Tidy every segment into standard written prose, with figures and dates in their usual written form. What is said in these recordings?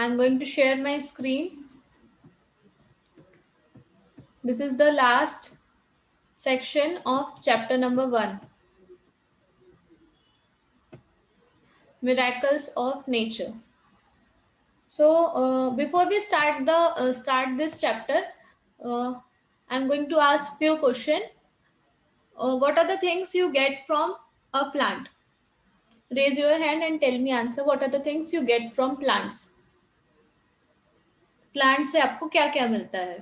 I'm going to share my screen. This is the last section of chapter number 1, Miracles of Nature. So before we start this chapter, uh, I'm going to ask few question. What are the things you get from a plant? Raise your hand and tell me answer. What are the things you get from plants? Plant से आपको क्या क्या मिलता है?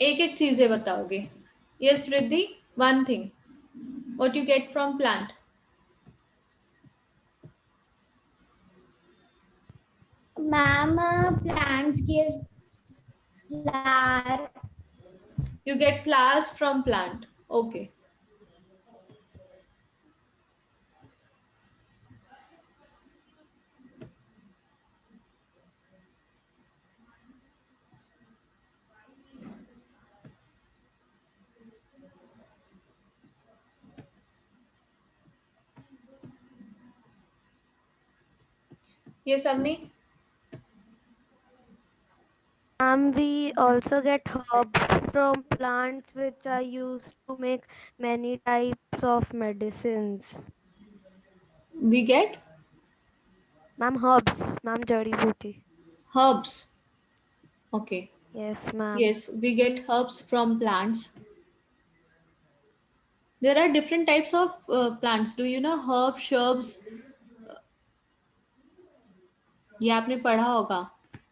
एक एक चीजें बताओगे. Yes Riddhi, one thing. What you get from plant? Ma'am, plants give flower. You get flowers from plant. Okay. Yes, Avni. We also get herbs from plants which are used to make many types of medicines. We get Ma'am, herbs. Ma'am, jari booty. herbs. Okay. Yes, ma'am. Yes, we get herbs from plants. There are different types of plants. Do you know herbs, shrubs? ये आपने पढ़ा होगा.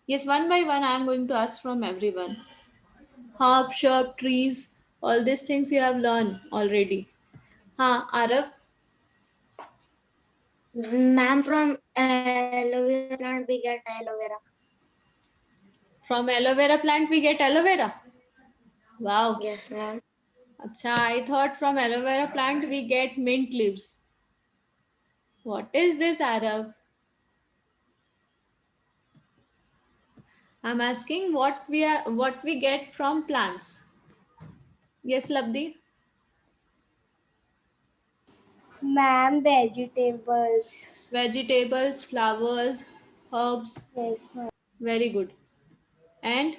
Yes, one by one I am going to ask from everyone. Herb, shrub, trees, all these things you have learned already. हाँ, Aarav. Ma'am, from aloe vera plant we get aloe vera. From aloe vera plant we get aloe vera. Wow. Yes, ma'am. अच्छा, I thought from aloe vera plant we get mint leaves. What is this, Arav? I'm asking what we get from plants. Yes, Labdi. Ma'am, vegetables. Vegetables, flowers, herbs. Yes, ma'am. Very good. And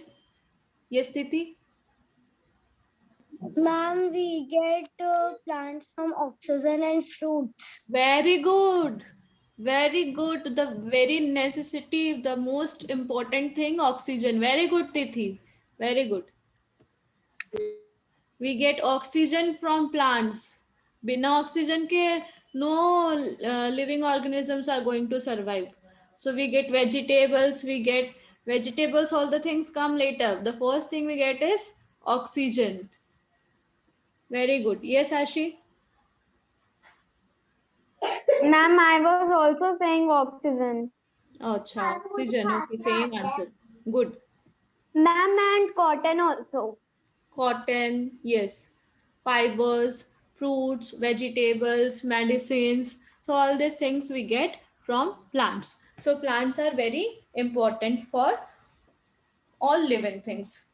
yes, Titi. Ma'am, we get plants from oxygen and fruits. Very good. Very good. The very necessity, the most important thing, oxygen. Very good, Titi. Very good. We get oxygen from plants. बिना oxygen के no living organisms are going to survive. So we get vegetables, all the things come later. The first thing we get is oxygen. Very good. Yes, Ashi. Ma'am, I was also saying oxygen. Oh, acha, oxygen. Okay, same answer. Good. Ma'am, and cotton also. Cotton, yes. Fibers, fruits, vegetables, medicines. So all these things we get from plants. So plants are very important for all living things.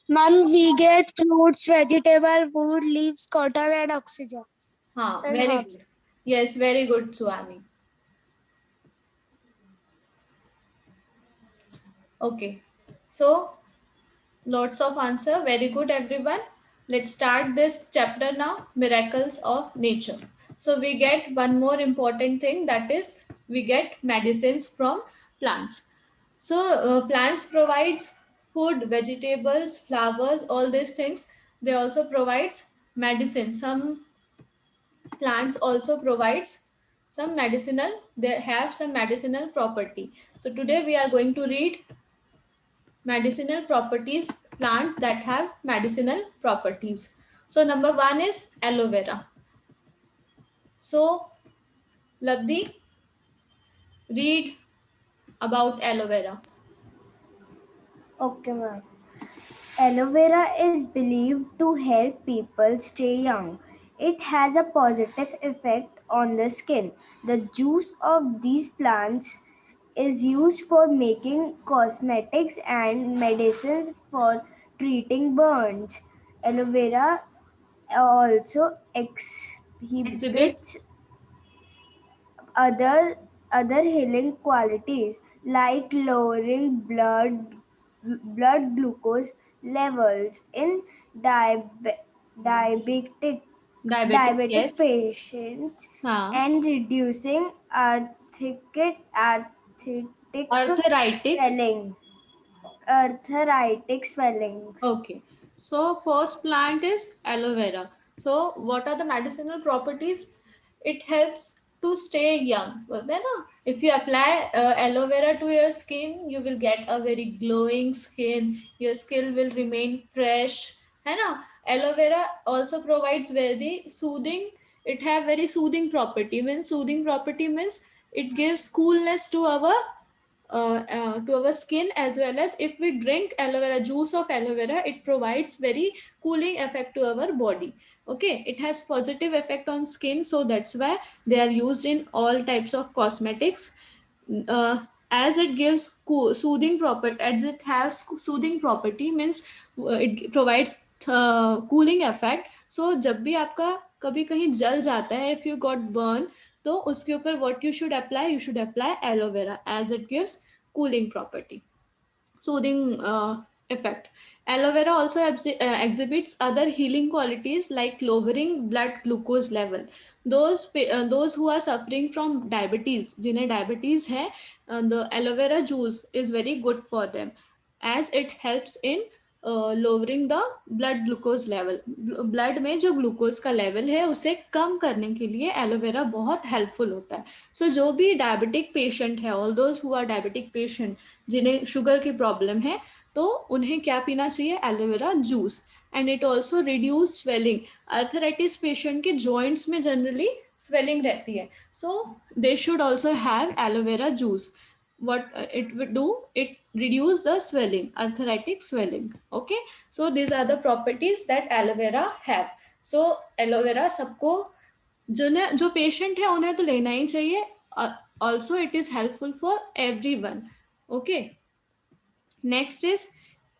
Ma'am, we get fruits, vegetable, wood, leaves, cotton, and oxygen. हाँ, And very herbs. good. Yes, very good, Suhani. Okay, so lots of answer. Very good, everyone. Let's start this chapter now. Miracles of nature. So we get one more important thing, that is we get medicines from plants. So plants provides food, vegetables, flowers, all these things. They also provides medicine. Some plants also provides some medicinal. They have some medicinal property. So today we are going to read medicinal properties, plants that have medicinal properties. So number one is aloe vera. So Labdi, read about aloe vera. Okay, ma'am. Aloe vera is believed to help people stay young. It has a positive effect on the skin. The juice of these plants is used for making cosmetics and medicines for treating burns. Aloe vera also Exhibit exhibits other other healing qualities like lowering blood glucose levels in diabe- diabetic Diabetic, diabetic yes. patients हाँ. and reducing arthritic Arthritic. swelling arthritic swellings. Okay. So first plant is aloe vera. So what are the medicinal properties? It helps to stay young. बोलते हैं ना? If you apply aloe vera to your skin, you will get a very glowing skin. Your skin will remain fresh. है ना? Aloe vera also provides very soothing. It have very soothing property. Means soothing property means it gives coolness to our skin, as well as if we drink aloe vera juice of aloe vera, it provides very cooling effect to our body. Okay, it has positive effect on skin, so that's why they are used in all types of cosmetics. As it gives soothing property, as it has soothing property means it provides cooling effect. So जब भी आपका कभी कहीं जल जाता है, if you got burn, तो उसके ऊपर what you should apply, you should apply aloe vera as it gives cooling property, soothing effect. Aloe vera also exhibits other healing qualities like lowering blood glucose level. Those who are suffering from diabetes, जिन्हें diabetes है, the aloe vera juice is very good for them, as it helps in lowering the blood glucose level. Blood में जो glucose का level है उसे कम करने के लिए एलोवेरा बहुत हेल्पफुल होता है. सो जो भी डायबिटिक पेशेंट है, all those who are diabetic patient जिन्हें शुगर की प्रॉब्लम है, तो उन्हें क्या पीना चाहिए? Aloe vera juice. And it also reduce swelling. Arthritis patient के जॉइंट्स में जनरली स्वेलिंग रहती है, so they should also have aloe vera juice. What it would do, it reduce the swelling, arthritic swelling. Okay, so these are the properties that aloe vera have. So aloe vera सबको जो patient है उन्हें तो लेना ही चाहिए. Also it is helpful for everyone. Okay, next is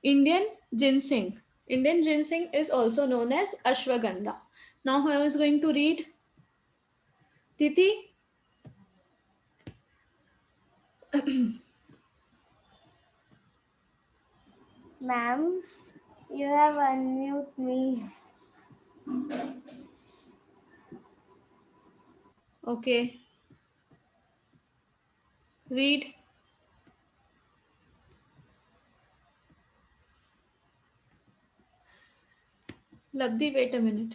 Indian ginseng. Indian ginseng is also known as ashwagandha. Now who is going to read? Titi? Ma'am, you have unmute me. Okay, read. Labdi, wait a minute.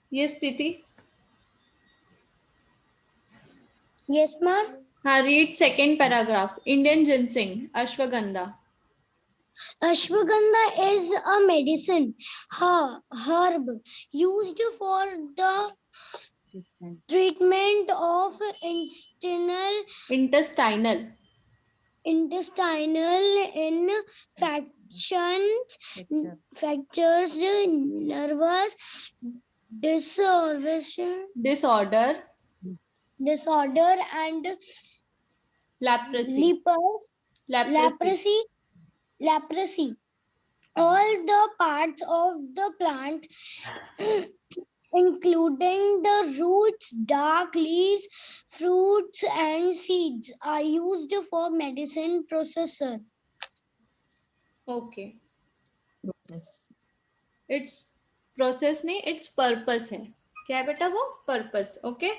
Yes, Titi. Yes, ma'am. Read second paragraph. Indian ginseng, ashwagandha. Ashwagandha is a medicine herb used for the treatment of Intestinal. intestinal infections, fractures, nervous Disorder. disorder, and Leprosy. leprosy. Leprosy. All the parts of the plant, including the roots, dark leaves, fruits, and seeds, are used for medicine processor. Okay. It's process नहीं, it's purpose है. क्या है बेटा वो? Purpose. Okay.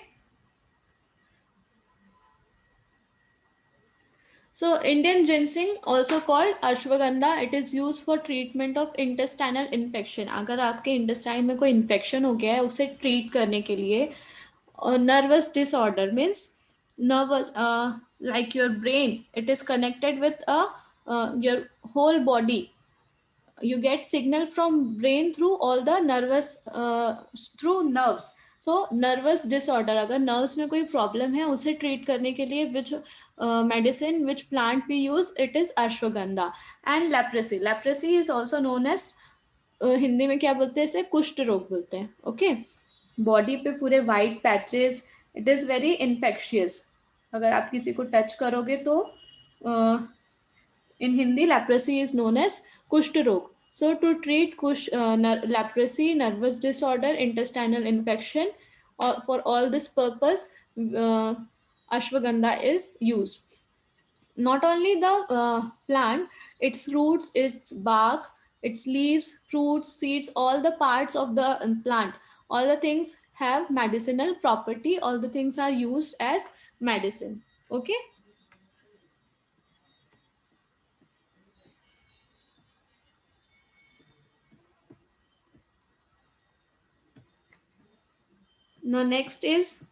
So Indian ginseng, also called ashwagandha, it is used for treatment of intestinal infection. अगर आपके intestine में कोई infection हो गया है, उसे treat करने के लिए. Nervous disorder means nervous, like your brain, it is connected with your whole body. You get signal from brain through all the nervous through nerves. So nervous disorder, अगर nerves में कोई problem है, उसे treat करने के लिए which medicine, which plant we use, it is ashwagandha. And leprosy is also known as Hindi में क्या बोलते हैं इसे? कुष्ठ रोग बोलते हैं. ओके, बॉडी पे पूरे white patches, it is very infectious. अगर आप किसी को टच करोगे तो in Hindi, leprosy is known as Kusht Rog. So, to treat leprosy, nervous disorder, intestinal infection, or for all this purpose, ashwagandha is used. Not only the plant, its roots, its bark, its leaves, fruits, seeds, all the parts of the plant, all the things have medicinal property, all the things are used as medicine. Okay. Now next is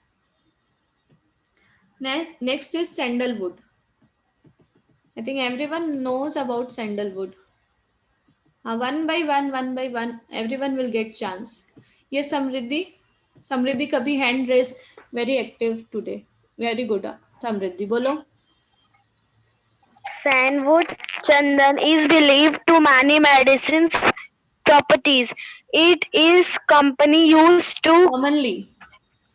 sandalwood. I think everyone knows about sandalwood. One by one, everyone will get chance. Yes, Samriddhi. Samriddhi kabhi hand raise, very active today. Very good, Samriddhi. Bolo. Sandwood chandan is believed to many medicines properties. It is company used to Commonly.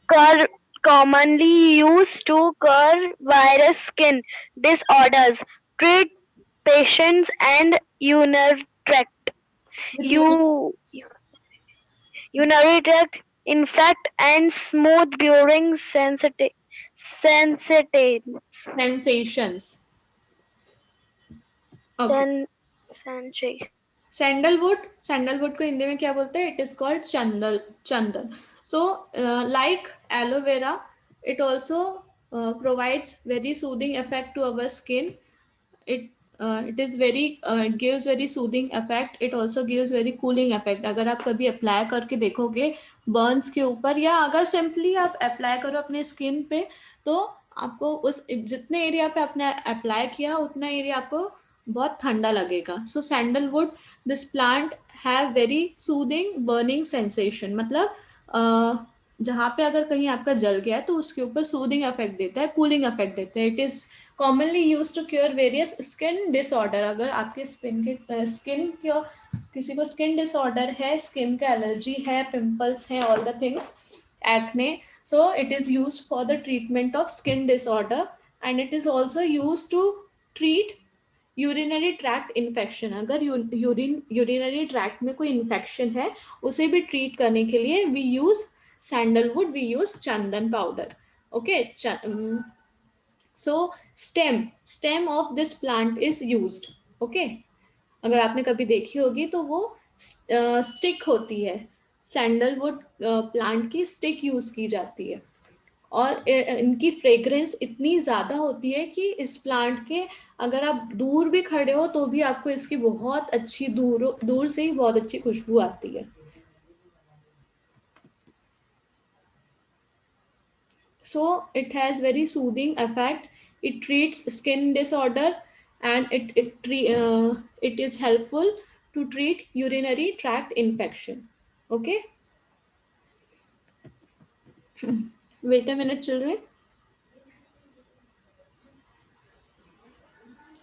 cur commonly used to cure virus skin disorders, treat patients and urinary tract With you urinary tract infect and smooth during sensitive sensations. Okay. sen, sensi- sandalwood को हिंदी में क्या बोलते हैं? It is called Chandan. So like aloe vera, it also provides very soothing effect to our skin. It is very it gives very soothing effect. It also gives very cooling effect. अगर आप कभी apply करके देखोगे Burns के ऊपर, या अगर simply आप अप्लाई करो अपने स्किन पे, तो आपको उस जितने एरिया पे आपने अप्लाई किया उतना एरिया आपको बहुत ठंडा लगेगा. So sandalwood, this plant have very soothing burning sensation. मतलब जहाँ पे अगर कहीं आपका जल गया है तो उसके ऊपर सूदिंग इफेक्ट देता है, कूलिंग इफेक्ट देता है. It is commonly use to cure various skin disorder. अगर आपके स्किन के किसी को स्किन डिसऑर्डर है, स्किन का एलर्जी है, पिंपल्स है, all the things, acne, so it is used for the treatment of skin disorder, and it is also used to treat urinary tract infection. अगर यूरिनरी ट्रैक्ट में कोई infection है, उसे भी ट्रीट करने के लिए we use sandalwood, we use chandan powder. Okay. So stem of this plant is used. Okay. अगर आपने कभी देखी होगी तो वो स्टिक होती है. सैंडलवुड प्लांट की स्टिक यूज की जाती है, और इनकी फ्रेग्रेंस इतनी ज़्यादा होती है कि इस प्लांट के अगर आप दूर भी खड़े हो तो भी आपको इसकी बहुत अच्छी दूर से ही बहुत अच्छी खुशबू आती है. So it has very soothing effect. It treats skin disorder, and it is helpful to treat urinary tract infection. Okay. Wait a minute, children.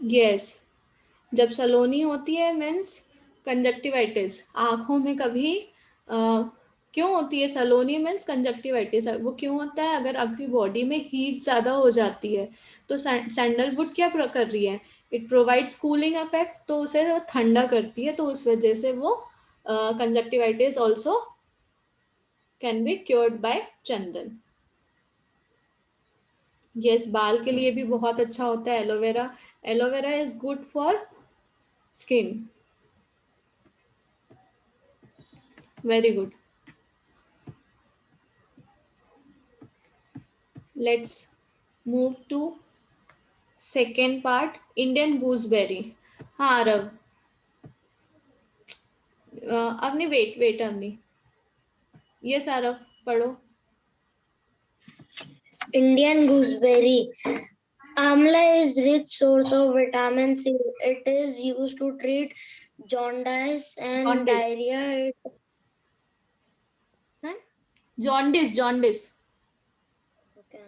Yes. जब सलोनी होती है मीन्स कंजक्टिवाइटिस, आँखों में कभी क्यों होती है सलोनी मीन्स कंजक्टिवाइटिस? वो क्यों होता है? अगर आपकी बॉडी में हीट ज़्यादा हो जाती है तो सैंडलवुड क्या कर रही है? इट प्रोवाइड्स कूलिंग इफेक्ट, तो उसे ठंडा करती है, तो उस वजह से वो conjunctivitis also can be cured by Chandan. Yes, बाल के लिए भी बहुत अच्छा होता है aloe vera. Aloe vera is good for skin. Very good. Let's move to second part, Indian gooseberry. हाँ अरब, अवनी वेट अवनी. यस अरब, पढ़ो. Indian gooseberry. Amla is rich source of vitamin C. It is used to treat jaundice and diarrhea. Jaundice. Okay.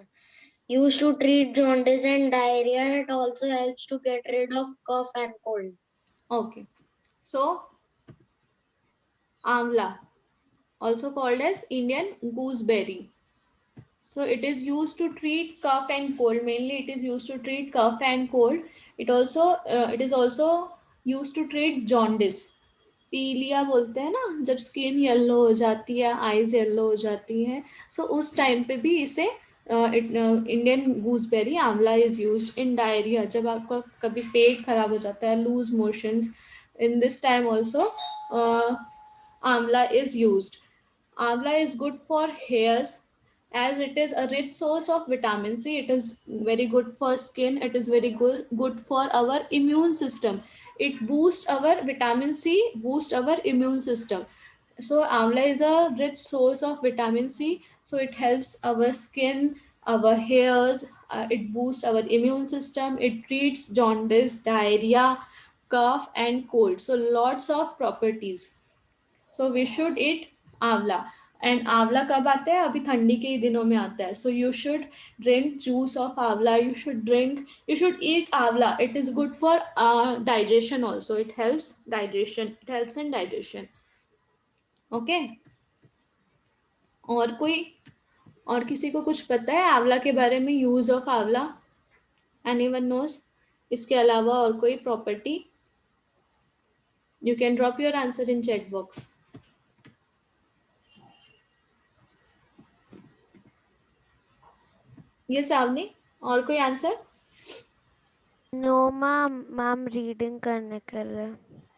Used to treat jaundice and diarrhea. It also helps to get rid of cough and cold. Okay. So amla, also called as Indian gooseberry. So it is used to treat cough and cold. Mainly it is used to treat cough and cold. It is also used to treat jaundice. पीलिया बोलते हैं ना, जब skin yellow हो जाती है, eyes yellow हो जाती है, सो उस टाइम पे भी इसे Indian gooseberry amla is used in diarrhoea, जब आपका कभी पेट खराब हो जाता है, loose motions, in this time also amla is used. Amla is good for hairs as it is a rich source of vitamin C. It is very good for skin. It is very good for our immune system. It boosts our vitamin C, boosts our immune system. So amla is a rich source of vitamin C. So it helps our skin, our hairs. It boosts our immune system. It treats jaundice, diarrhea, cough, and cold. So lots of properties. So we should eat amla. And आंवला कब आता है? अभी ठंडी के ही दिनों में आता है. So you should drink juice of आंवला. यू शुड ईट आंवला. It is good for digestion also. It helps digestion. It helps in digestion. Okay. और किसी को कुछ पता है आंवला के बारे में? यूज ऑफ आंवला, एनीवन नोज? इसके अलावा और कोई property? You can drop your answer in chat box. ये सावनी, और कोई आंसर? नो मैम रीडिंग करने के लिए.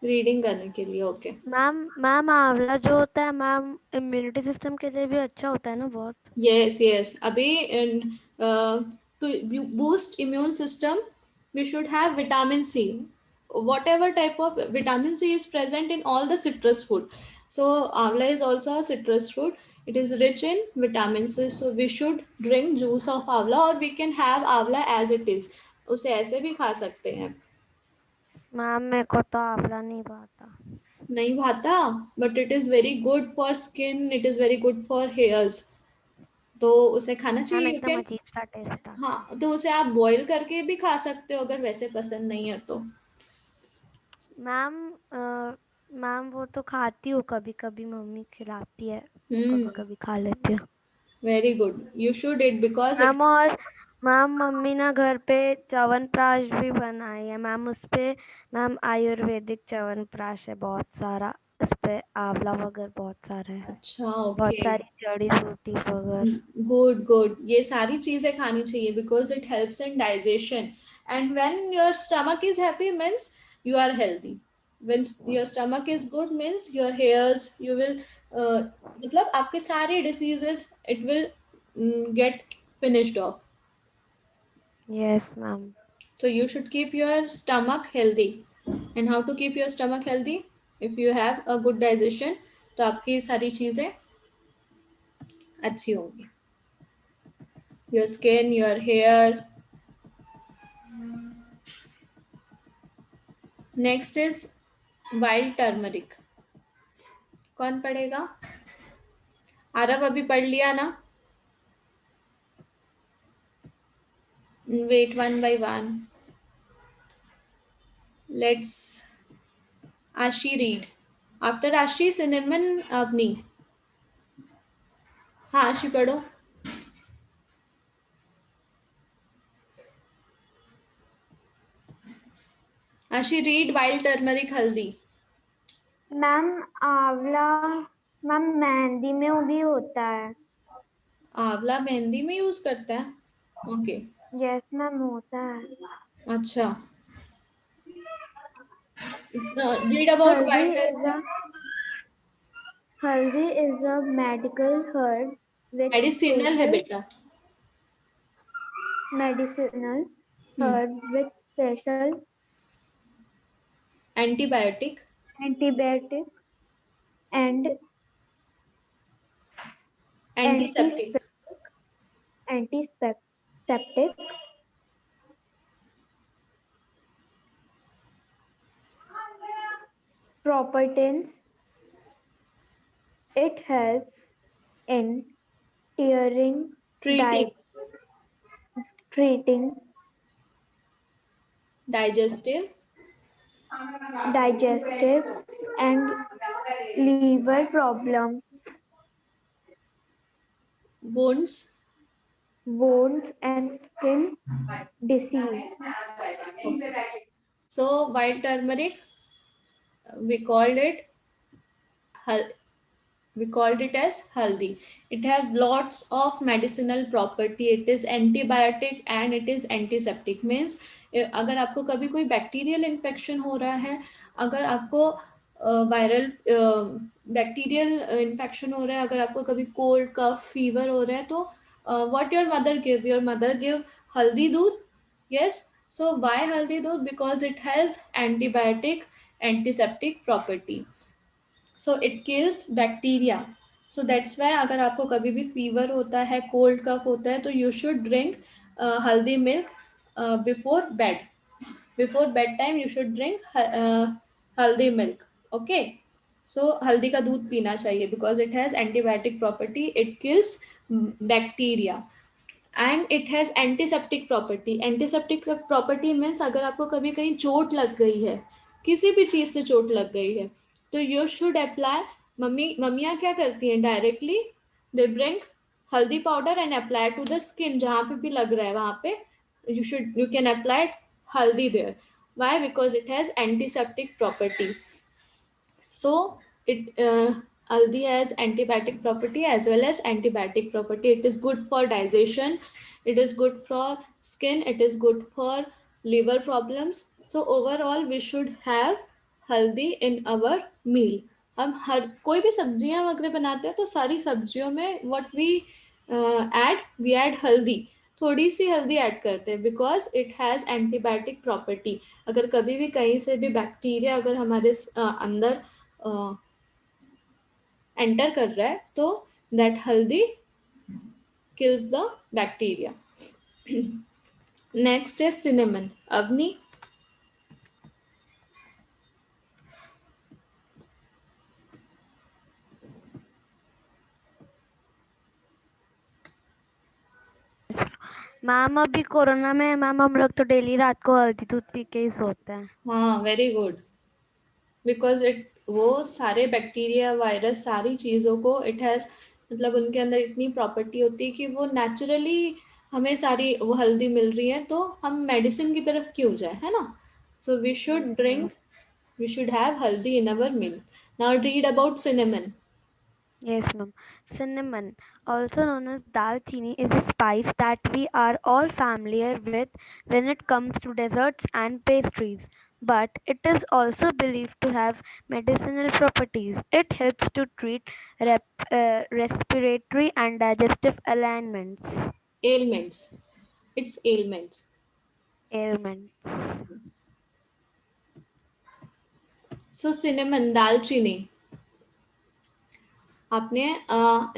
रीडिंग करने के लिए. ओके. मैम आंवला जो होता है मैम इम्यूनिटी सिस्टम के लिए भी अच्छा होता है ना बहुत. यस अभी to boost immune system we should have vitamin C. whatever type of vitamin C is present in all the citrus food. So amla is also a citrus fruit. It is rich in vitamin C. So we should drink juice of amla, or we can have amla as it is. उसे ऐसे भी खा सकते हैं. Ma'am मेरे को तो आंवला नहीं भाता. नहीं भाता? But it is very good for skin. It is very good for hairs. तो उसे खाना चाहिए. यू एकदम कैन. अजीब सा टेस्ट है. हाँ, तो उसे आप बॉईल करके भी खा सकते हो अगर वैसे पसंद नहीं है तो. मैम वो तो खाती हूँ कभी कभी, मम्मी खिलाती है, कभी कभी खा लेती हूँ. Very good. You should it because ma'am और मैम मम्मी ना घर पे च्यवनप्राश भी बनाई है मैम. उस पे मैम आयुर्वेदिक च्यवनप्राश है बहुत सारा. उस पे आंवला वगैरह बहुत सारा है. अच्छा. बहुत ओके. सारी जड़ी बूटी वगैरह. गुड. ये सारी चीजें खानी चाहिए because it helps in digestion. And when your stomach is happy means you are healthy. When your stomach is good means your hairs, you will मतलब आपके सारे diseases it will get finished off. Yes ma'am. So you should keep your stomach healthy. And how to keep your stomach healthy? If you have a good digestion, तो आपकी सारी चीजें अच्छी होंगी. Your skin, your hair. Next is wild turmeric. कौन पढ़ेगा? आरव अभी पढ़ लिया ना? Wait, one by one. Let's Ashi read. After Ashi, cinnamon Avni. हाँ आशी पढ़ो. आशी read wild turmeric हल्दी. मैम आंवला मैम मेहंदी में भी होता है. आंवला मेहंदी में यूज करता है? ओके. यस मैम होता है. अच्छा. Read about wild turmeric. Haldi is a medical herb with medicinal है बेटा. medicinal herb with special antibiotic. antibiotic and antiseptic. antiseptic properties. It helps in tearing, treating. treating digestive. digestive and liver problem, wounds. wounds and skin disease. So wild turmeric, we called it We called it as haldi. It have lots of medicinal property. It is antibiotic and it is antiseptic. Means अगर आपको कभी कोई bacterial infection हो रहा है, अगर आपको viral bacterial infection हो रहा है, अगर आपको कभी कोल्ड कफ फीवर हो रहा है, तो what your mother give? Your mother give हल्दी दूध. Yes. So why haldi दूध? Because it has antibiotic, antiseptic property. So it kills bacteria. So that's why अगर आपको कभी भी फीवर होता है, कोल्ड कफ होता है, तो you should drink हल्दी milk before bed. Before bedtime you should drink haldi milk. Okay. So हल्दी का दूध पीना चाहिए because it has antibiotic property. It kills bacteria. And it has antiseptic property. Antiseptic property means अगर आपको कभी कहीं चोट लग गई है, किसी भी चीज़ से चोट लग गई है, तो यू शुड अप्लाई. मम्मियाँ क्या करती हैं? Directly they bring haldi powder and apply to the skin. जहाँ पे भी लग रहा है वहाँ पे you can apply haldi there. Why? Because it has antiseptic property. So it haldi has antibiotic property as well as antibiotic property. It is good for digestion. It is good for skin. It is good for liver problems. So overall we should have हल्दी in our meal. हम हर कोई भी सब्जियां वगैरह बनाते हैं तो सारी सब्जियों में what we we add हल्दी. थोड़ी सी हल्दी ऐड करते हैं because it has antibiotic property. अगर कभी भी कहीं से भी बैक्टीरिया अगर हमारे अंदर एंटर कर रहा है तो दैट हल्दी kills the bacteria. Next is cinnamon. Avni? Ma'am अभी कोरोना में मैम हम लोग तो डेली रात को हल्दी दूध पी के ही सोते हैं. हाँ, वेरी गुड. बिकॉज इट वो सारे बैक्टीरिया वायरस सारी चीज़ों को इट हैज़ मतलब उनके अंदर इतनी प्रॉपर्टी होती है कि वो नेचुरली हमें सारी वो हल्दी मिल रही है, तो हम मेडिसिन की तरफ क्यों जाए, है ना? So we should drink, we should have haldi in our meal. Now read about cinnamon. Yes, ma'am. Cinnamon, also known as dalchini, is a spice that we are all familiar with when it comes to desserts and pastries. But it is also believed to have medicinal properties. It helps to treat respiratory and digestive ailments. Ailments. It's ailments. Ailments. So cinnamon, dalchini. आपने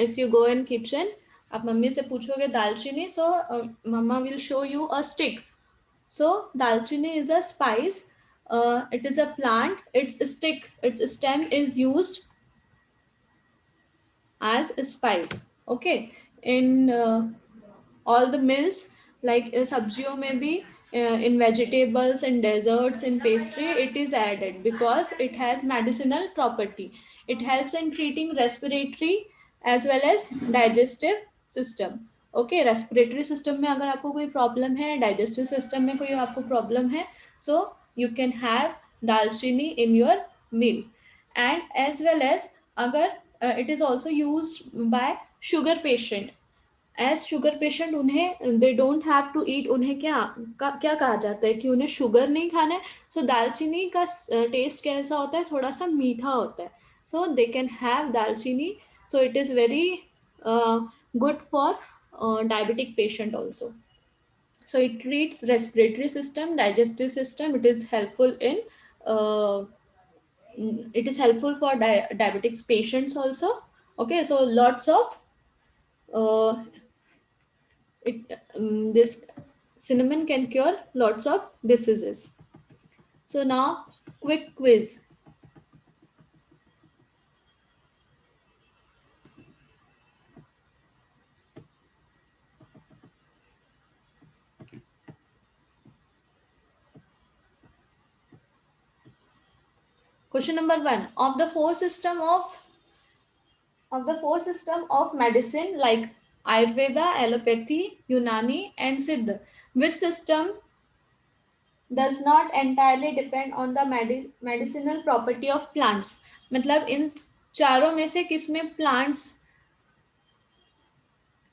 if you go in kitchen, आप mummy से पूछोगे दालचीनी, so mamma will show you a stick. So dalchini is a spice. It is a plant. It's stick, it's stem is used as a spice. Okay. In all the meals, like sabjiyon mein bhi, in vegetables, in desserts, in pastry, it is added because it has medicinal property. It helps in treating respiratory as well as digestive system. Okay. Respiratory system में अगर आपको कोई problem है, digestive system में कोई आपको problem है, so you can have दालचीनी in your meal. And as well as अगर it is also used by sugar patient. As sugar patient उन्हें they don't have to eat. उन्हें क्या कहा जाता है कि उन्हें शुगर नहीं खाना है. सो दालचीनी का टेस्ट कैसा होता है? थोड़ा सा मीठा होता है. सो दे कैन हैव दालचीनी. So it is very good for diabetic patient also. So it treats respiratory system, digestive system. It is helpful in it is helpful for diabetics patients also. Okay, so lots of this cinnamon can cure lots of diseases. So now quick quiz. Question number 1. Of the four system of medicine like Ayurveda, Allopathy, Unani and Siddha, which system does not entirely depend on the medicinal property of plants? मतलब इन चारों में से किसमें plants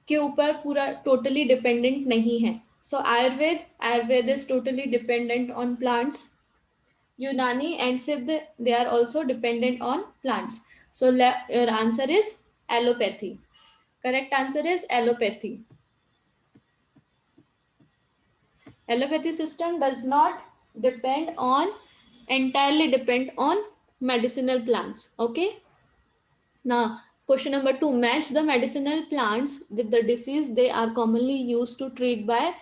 के ऊपर पूरा totally dependent नहीं है? So Ayurveda is totally dependent on plants. Unani and Siddha, they are also dependent on plants. So your answer is allopathy. Correct answer is allopathy. Allopathy system does not entirely depend on medicinal plants. Okay. Now, question number 2. Match the medicinal plants with the disease they are commonly used to treat by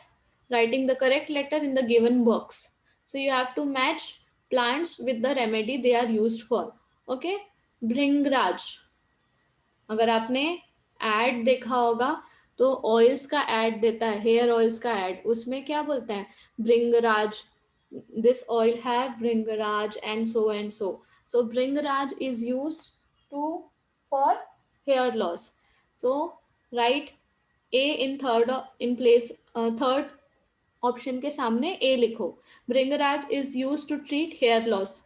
writing the correct letter in the given box. So, you have to match plants with the remedy they are used for. Okay. Bhringraj. अगर आपने add देखा होगा तो oils का add देता है, hair oils का add, उसमें क्या बोलता है? भृंगराज, दिस ऑयल है bhringraj and so. So bhringraj is use to for hair loss. So write A in third option के सामने ए लिखो. Bhringraj is use to treat hair loss.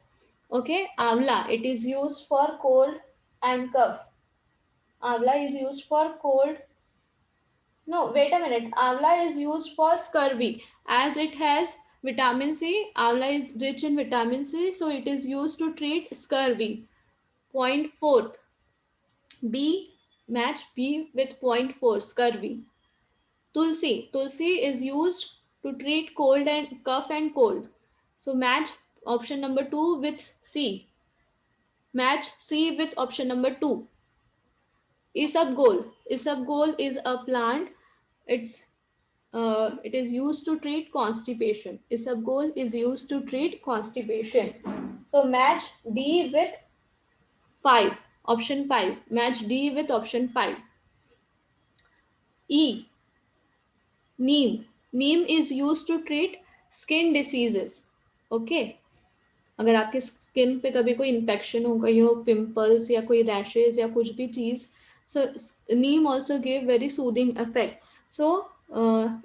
Okay. Amla, it is use for cold and cough. Amla is used for cold. No, wait a minute. Amla is used for scurvy. As it has vitamin C, amla is rich in vitamin C, so it is used to treat scurvy. Point fourth. B, match B with point 4, scurvy. Tulsi is used to treat cold and cough and cold. So match option number 2 with C. Match C with option number 2. Isabgol is a plant. It is used to treat constipation. Isabgol is used to treat constipation. So match D with 5. Option 5. Match D with option 5. E. Neem. Neem is used to treat skin diseases. Okay. अगर आपके skin पे कभी कोई infection हो गई हो, pimples या कोई रैशेज या कुछ भी चीज़, so neem also give very soothing effect. So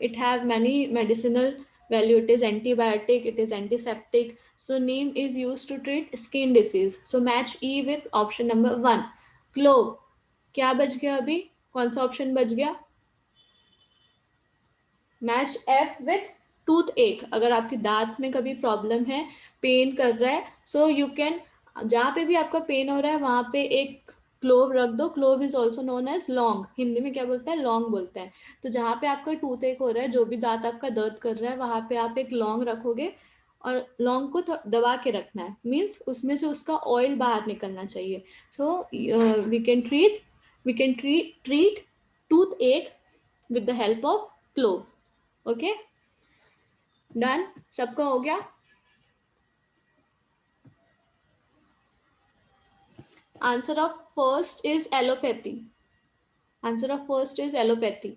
it have many medicinal value. It is antibiotic, it is antiseptic. So neem is used to treat skin disease. So match E with option number 1. Clove. क्या बच गया अभी? कौन सा option बच गया? Match F with tooth एक. अगर आपके दांत में कभी प्रॉब्लम है, पेन कर रहा है, सो यू कैन, जहाँ पे भी आपका पेन हो रहा है वहाँ पे एक क्लोव रख दो. Clove is also known as laung. Hindi में क्या बोलते हैं? लौंग बोलते हैं. तो जहाँ पे आपका टूथ एक हो रहा है, जो भी दांत आपका दर्द कर रहा है, वहाँ पे आप एक लौंग रखोगे और लौंग को दबा के रखना है. मीन्स उसमें से उसका ऑयल बाहर निकलना चाहिए. So we can treat toothache with the help of clove. Okay, done. सबका हो गया? Answer of first is allopathy. Answer of first is allopathy.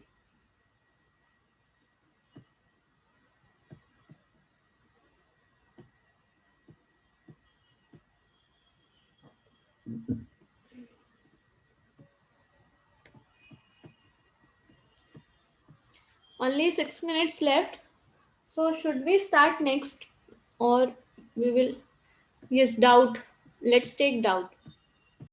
Only 6 minutes left. So should we start next or we will? Yes, doubt. Let's take doubt.